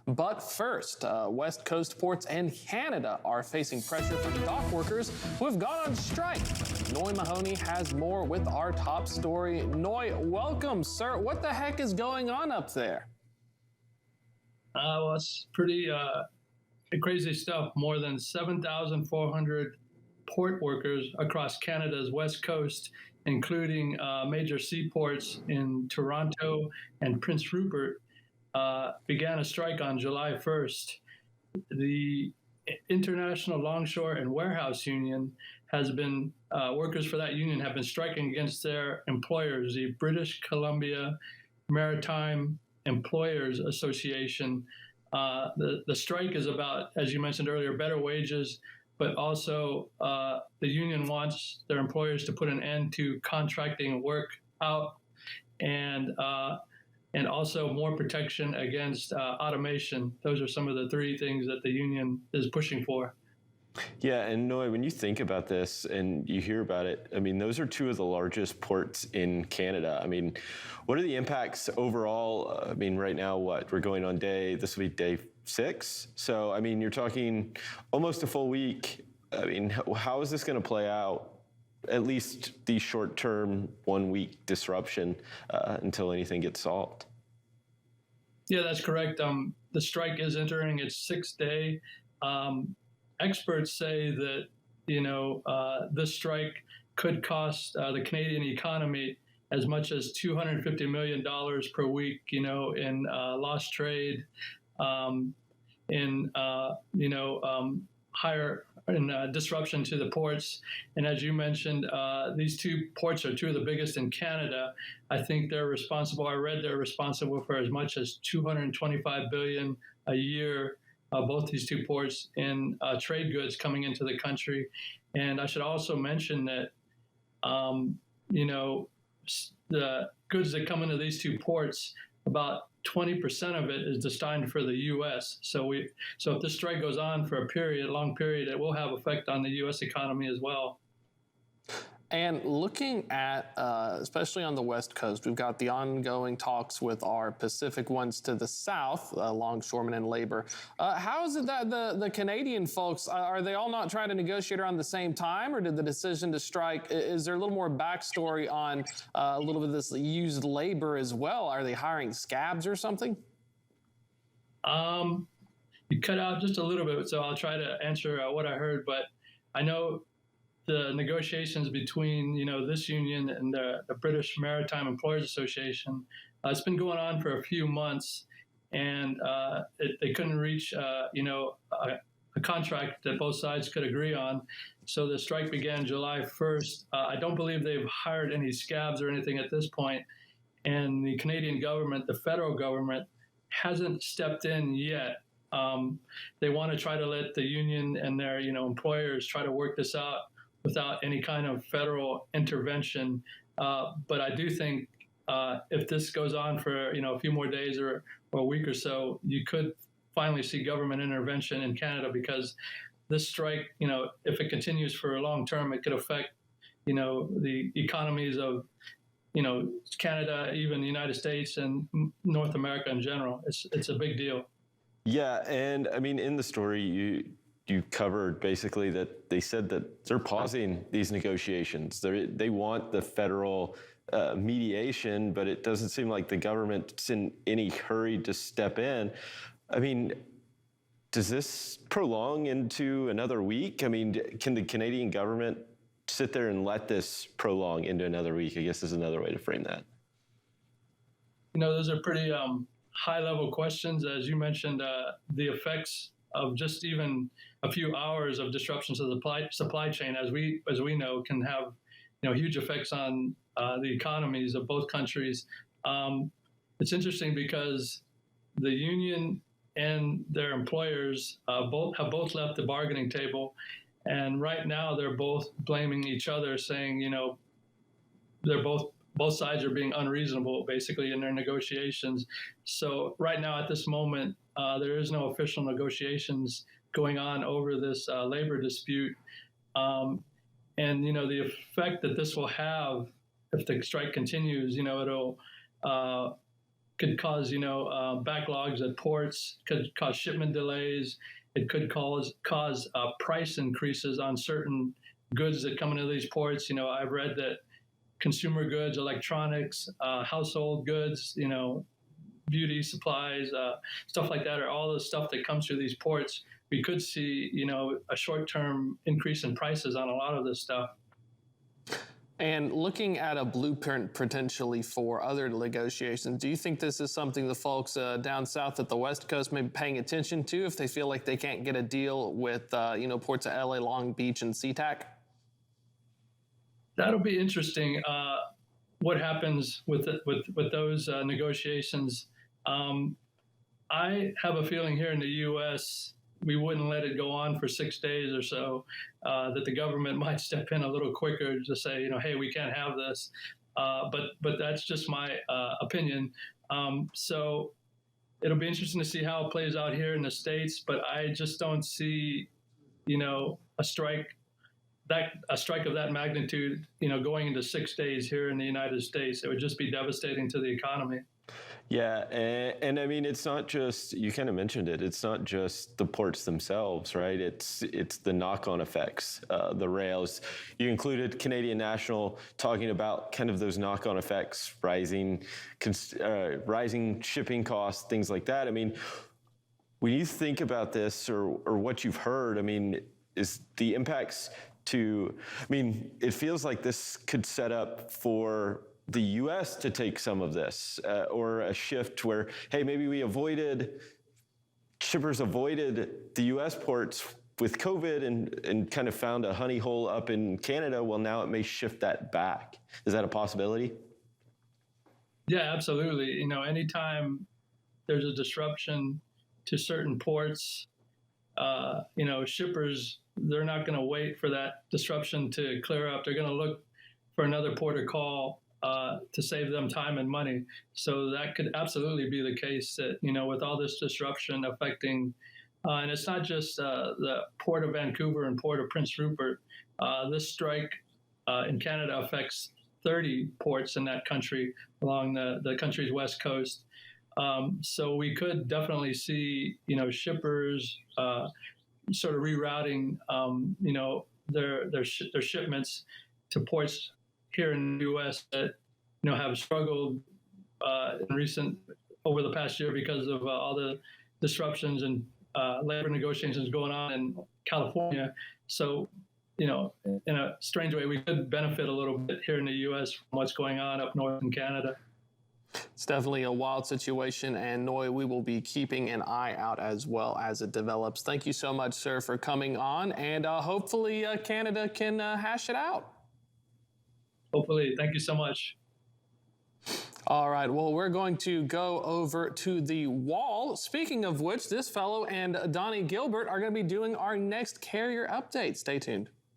But first, West Coast ports and Canada are facing pressure from dock workers who have gone on strike. Noi Mahoney has more with our top story. Noi, welcome, sir. What the heck is going on up there? Well, it's pretty crazy stuff. More than 7,400 port workers across Canada's west coast, including major seaports in Toronto and Prince Rupert, began a strike on July 1st. The International Longshore and Warehouse Union has been, workers for that union have been striking against their employers, the British Columbia Maritime Employers Association. The strike is about, as you mentioned earlier, better wages, but also the union wants their employers to put an end to contracting work out and also more protection against automation. Those are some of the three things that the union is pushing for. Yeah, and Noi, when you think about this and you hear about it, I mean, those are two of the largest ports in Canada. I mean, what are the impacts overall? I mean, right now, we're going on this will be day 6. So, I mean, you're talking almost a full week. I mean, how is this going to play out? At least the short-term 1-week disruption until anything gets solved. Yeah, that's correct. The strike is entering its 6th day. Experts say that, this strike could cost the Canadian economy as much as $250 million per week, in lost trade, higher disruption to the ports. And as you mentioned, these two ports are two of the biggest in Canada. I think they're responsible for as much as $225 billion a year, both these two ports, in trade goods coming into the country. And I should also mention that, the goods that come into these two ports, about 20% of it is destined for the U.S. So if this strike goes on for a long period, it will have effect on the U.S. economy as well. And looking at, especially on the West Coast, we've got the ongoing talks with our Pacific ones to the south, longshoremen and labor. How is it that the Canadian folks, are they all not trying to negotiate around the same time, or did the decision to strike, is there a little more backstory on a little bit of this used labor as well? Are they hiring scabs or something? You cut out just a little bit, so I'll try to answer what I heard, but I know the negotiations between, this union and the British Maritime Employers Association, it's been going on for a few months, and they couldn't reach, a contract that both sides could agree on. So the strike began July 1st. I don't believe they've hired any scabs or anything at this point, and the Canadian government, the federal government, hasn't stepped in yet. They want to try to let the union and their, employers try to work this out without any kind of federal intervention. But I do think if this goes on for, a few more days or a week or so, you could finally see government intervention in Canada, because this strike, if it continues for a long term, it could affect, the economies of, Canada, even the United States and North America in general. It's a big deal. Yeah, and I mean, in the story, you covered basically that they said that they're pausing these negotiations. They want the federal mediation, but it doesn't seem like the government's in any hurry to step in. I mean, does this prolong into another week? I mean, can the Canadian government sit there and let this prolong into another week? I guess is another way to frame that. Those are pretty high-level questions. As you mentioned, the effects of just even a few hours of disruptions to the supply chain, as we know, can have huge effects on the economies of both countries. It's interesting because the union and their employers have both left the bargaining table, and right now they're both blaming each other, saying they're both sides are being unreasonable basically in their negotiations. So right now at this moment, there is no official negotiations going on over this labor dispute. And, the effect that this will have if the strike continues, it'll could cause, backlogs at ports, could cause shipment delays. It could cause price increases on certain goods that come into these ports. I've read that consumer goods, electronics, household goods, beauty supplies, stuff like that, are all the stuff that comes through these ports. We could see, a short-term increase in prices on a lot of this stuff. And looking at a blueprint potentially for other negotiations, do you think this is something the folks down south at the West Coast may be paying attention to if they feel like they can't get a deal with, ports of LA, Long Beach, and SeaTac? That'll be interesting. What happens with those negotiations? I have a feeling here in the U.S. we wouldn't let it go on for 6 days or so, that the government might step in a little quicker to say, hey, we can't have this. But that's just my opinion. So it'll be interesting to see how it plays out here in the States, but I just don't see, a strike of that magnitude, going into 6 days here in the United States. It would just be devastating to the economy. Yeah, and I mean, it's not just, you kind of mentioned it, it's not just the ports themselves, right? It's the knock-on effects, the rails. You included Canadian National talking about kind of those knock-on effects, rising shipping costs, things like that. I mean, when you think about this or what you've heard, I mean, is the impacts it feels like this could set up for the U.S. to take some of this, or a shift where, hey, maybe shippers avoided the U.S. ports with COVID and kind of found a honey hole up in Canada. Well, now it may shift that back. Is that a possibility? Yeah, absolutely. Anytime there's a disruption to certain ports, shippers, they're not going to wait for that disruption to clear up. They're going to look for another port of call to save them time and money. So that could absolutely be the case that, with all this disruption affecting, and it's not just the Port of Vancouver and Port of Prince Rupert. This strike in Canada affects 30 ports in that country along the country's west coast. So we could definitely see, shippers sort of rerouting, their shipments to ports here in the U.S. that, have struggled over the past year because of all the disruptions and labor negotiations going on in California. So, in a strange way, we could benefit a little bit here in the U.S. from what's going on up north in Canada. It's definitely a wild situation, and Noi, we will be keeping an eye out as well as it develops. Thank you so much, sir, for coming on, and hopefully Canada can hash it out. Hopefully. Thank you so much. All right, well, we're going to go over to the wall. Speaking of which, this fellow and Donnie Gilbert are going to be doing our next carrier update. Stay tuned.